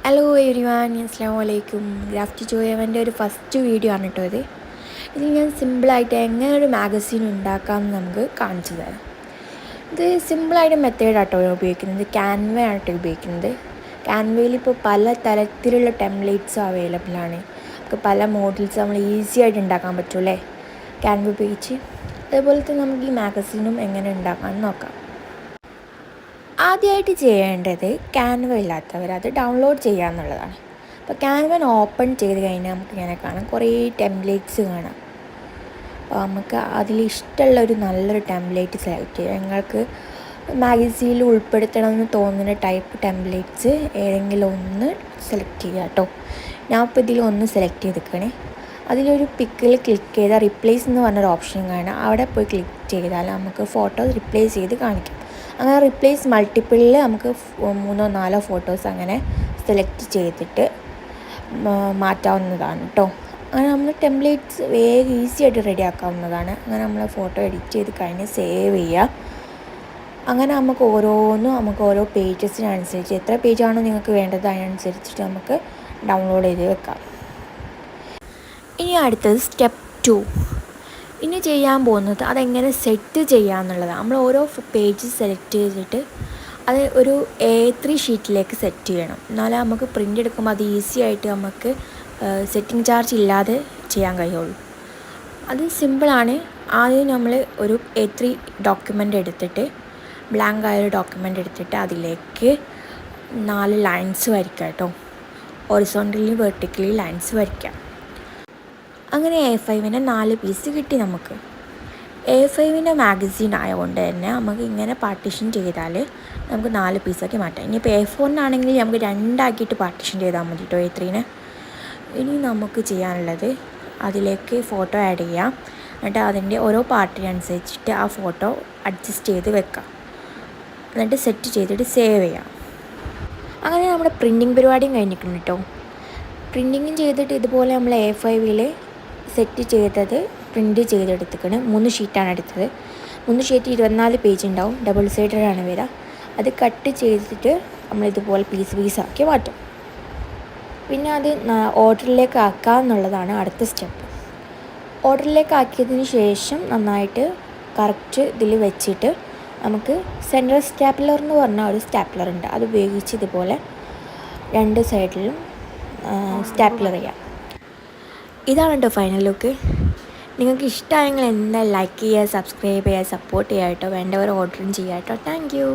Hello everyone, അസ്സലാമു അലൈക്കും. Graft ജോയവൻ്റെ ഒരു ഫസ്റ്റ് വീഡിയോ ആണ് കേട്ടോ ഇത്. ഇതിൽ ഞാൻ സിമ്പിളായിട്ട് എങ്ങനെ ഒരു മാഗസീൻ ഉണ്ടാക്കാമെന്ന് നമുക്ക് കാണിച്ചു തരാം. ഇത് സിമ്പിളായിട്ട് മെത്തേഡാട്ടോ ഉപയോഗിക്കുന്നത്. ക്യാൻവ ആട്ടോ ഉപയോഗിക്കുന്നത്. ക്യാൻവയിൽ ഇപ്പോൾ പല തരത്തിലുള്ള ടെംപ്ലേറ്റ്സ് അവൈലബിൾ ആണ്. നമുക്ക് പല മോഡൽസ് നമ്മൾ ഈസി ആയിട്ട് ഉണ്ടാക്കാൻ പറ്റുമല്ലേ ക്യാൻവ ഉപയോഗിച്ച്. അതുപോലെ തന്നെ നമുക്ക് ഈ മാഗസീനും എങ്ങനെ ഉണ്ടാക്കാമെന്ന് നോക്കാം. ആദ്യമായിട്ട് ചെയ്യേണ്ടത് ക്യാൻവ ഇല്ലാത്തവർ അത് ഡൗൺലോഡ് ചെയ്യുക എന്നുള്ളതാണ്. അപ്പോൾ ക്യാൻവ ഓപ്പൺ ചെയ്ത് കഴിഞ്ഞാൽ നമുക്ക് ഇങ്ങനെ കാണാം, കുറേ ടെംപ്ലേറ്റ്സ് കാണാം. അപ്പോൾ നമുക്ക് അതിലിഷ്ടമുള്ളൊരു നല്ലൊരു ടെംപ്ലേറ്റ് സെലക്ട് ചെയ്യുക. നിങ്ങൾക്ക് മാഗസീനിൽ ഉൾപ്പെടുത്തണമെന്ന് തോന്നുന്ന ടൈപ്പ് ടെംപ്ലേറ്റ്സ് ഏതെങ്കിലും ഒന്ന് സെലക്ട് ചെയ്യുക കേട്ടോ. ഞാൻ ഇപ്പോൾ ഇതിൽ ഒന്ന് സെലക്ട് ചെയ്തിരിക്കണേ. അതിലൊരു പിക്കിൽ ക്ലിക്ക് ചെയ്താൽ റിപ്ലേസ് എന്ന് പറഞ്ഞൊരു ഓപ്ഷൻ കാണാം. അവിടെ പോയി ക്ലിക്ക് ചെയ്താൽ നമുക്ക് ഫോട്ടോ റിപ്ലേസ് ചെയ്ത് കാണിക്കും. അങ്ങനെ റിപ്ലേസ് മൾട്ടിപ്പിളിൽ നമുക്ക് 3-4 ഫോട്ടോസ് അങ്ങനെ സെലക്ട് ചെയ്തിട്ട് മാറ്റാവുന്നതാണ് കേട്ടോ. അങ്ങനെ നമ്മൾ ടെംപ്ലേറ്റ്സ് വേഗം ഈസി ആയിട്ട് റെഡി ആക്കാവുന്നതാണ്. അങ്ങനെ നമ്മൾ ഫോട്ടോ എഡിറ്റ് ചെയ്ത് കഴിഞ്ഞ് സേവ് ചെയ്യുക. അങ്ങനെ നമുക്ക് ഓരോ പേജസിനനുസരിച്ച് എത്ര പേജാണോ നിങ്ങൾക്ക് വേണ്ടത് അതിനനുസരിച്ചിട്ട് നമുക്ക് ഡൗൺലോഡ് ചെയ്ത് വെക്കാം. ഇനി അടുത്തത് സ്റ്റെപ്പ് 2. ഇനി ചെയ്യാൻ പോകുന്നത് അതെങ്ങനെ സെറ്റ് ചെയ്യാമെന്നുള്ളതാണ്. നമ്മൾ ഓരോ പേജ് സെലക്ട് ചെയ്തിട്ട് അത് ഒരു A3 ഷീറ്റിലേക്ക് സെറ്റ് ചെയ്യണം. എന്നാലേ നമുക്ക് പ്രിൻ്റ് എടുക്കുമ്പോൾ അത് ഈസി ആയിട്ട് നമുക്ക് സെറ്റിംഗ് ചാർജ് ഇല്ലാതെ ചെയ്യാൻ കഴിയുള്ളൂ. അത് സിമ്പിളാണ്. ആദ്യം നമ്മൾ ഒരു A3 ഡോക്യുമെൻ്റ് എടുത്തിട്ട്, ബ്ലാങ്ക് ആയൊരു ഡോക്യുമെൻ്റ് എടുത്തിട്ട് അതിലേക്ക് 4 ലൈൻസ് വരയ്ക്കുക കേട്ടോ. ഹൊറിസോണ്ടലി വെർട്ടിക്കലി ലൈൻസ് വരയ്ക്കാം. അങ്ങനെ A5ൻ്റെ 4 പീസ് കിട്ടി നമുക്ക്. A5ൻ്റെ മാഗസീൻ ആയതുകൊണ്ട് തന്നെ നമുക്ക് ഇങ്ങനെ പാർട്ടീഷൻ ചെയ്താൽ നമുക്ക് 4 പീസാക്കി മാറ്റാം. ഇനിയിപ്പോൾ A4നാണെങ്കിൽ നമുക്ക് 2 ആക്കിയിട്ട് പാർട്ടീഷൻ ചെയ്താൽ മതി കേട്ടോ A3നെ. ഇനി നമുക്ക് ചെയ്യാനുള്ളത് അതിലേക്ക് ഫോട്ടോ ആഡ് ചെയ്യാം. എന്നിട്ട് അതിൻ്റെ ഓരോ പാർട്ടിനനുസരിച്ചിട്ട് ആ ഫോട്ടോ അഡ്ജസ്റ്റ് ചെയ്ത് വെക്കാം. എന്നിട്ട് സെറ്റ് ചെയ്തിട്ട് സേവ് ചെയ്യാം. അങ്ങനെ നമ്മുടെ പ്രിൻറ്റിങ് പരിപാടിയും കഴിഞ്ഞിട്ടുണ്ട് കേട്ടോ. പ്രിൻറ്റിങ്ങും ചെയ്തിട്ട് ഇതുപോലെ നമ്മൾ A5ൽ സെറ്റ് ചെയ്തത് പ്രിൻറ്റ് ചെയ്തെടുത്തിക്കണം. 3 ഷീറ്റാണ് എടുത്തത്. 3 ഷീറ്റ് 24 പേജ് ഉണ്ടാവും. ഡബിൾ സൈഡഡാണ് വരിക. അത് കട്ട് ചെയ്തിട്ട് നമ്മളിതുപോലെ പീസാക്കി മാറ്റും. പിന്നെ അത് ഓർഡറിലേക്ക് ആക്കുക എന്നുള്ളതാണ് അടുത്ത സ്റ്റെപ്പ്. ഓർഡറിലേക്ക് ആക്കിയതിന് ശേഷം നന്നായിട്ട് കറക്റ്റ് ഇതിൽ വെച്ചിട്ട് നമുക്ക് സെൻട്രൽ സ്റ്റാപ്ലർ എന്ന് പറഞ്ഞ ഒരു സ്റ്റാപ്ലർ ഉണ്ട്. അത് ഉപയോഗിച്ച് ഇതുപോലെ 2 സൈഡിലും സ്റ്റാപ്ലർ ചെയ്യാം. ഇതാണ് കേട്ടോ ഫൈനൽ ലുക്ക്. നിങ്ങൾക്ക് ഇഷ്ടമായെങ്കിൽ എന്തായാലും ലൈക്ക് ചെയ്യുക, സബ്സ്ക്രൈബ് ചെയ്യുക, സപ്പോർട്ട് ചെയ്യുക കേട്ടോ. വേണ്ടവർ ഓർഡറും ചെയ്യുക കേട്ടോ. Thank you.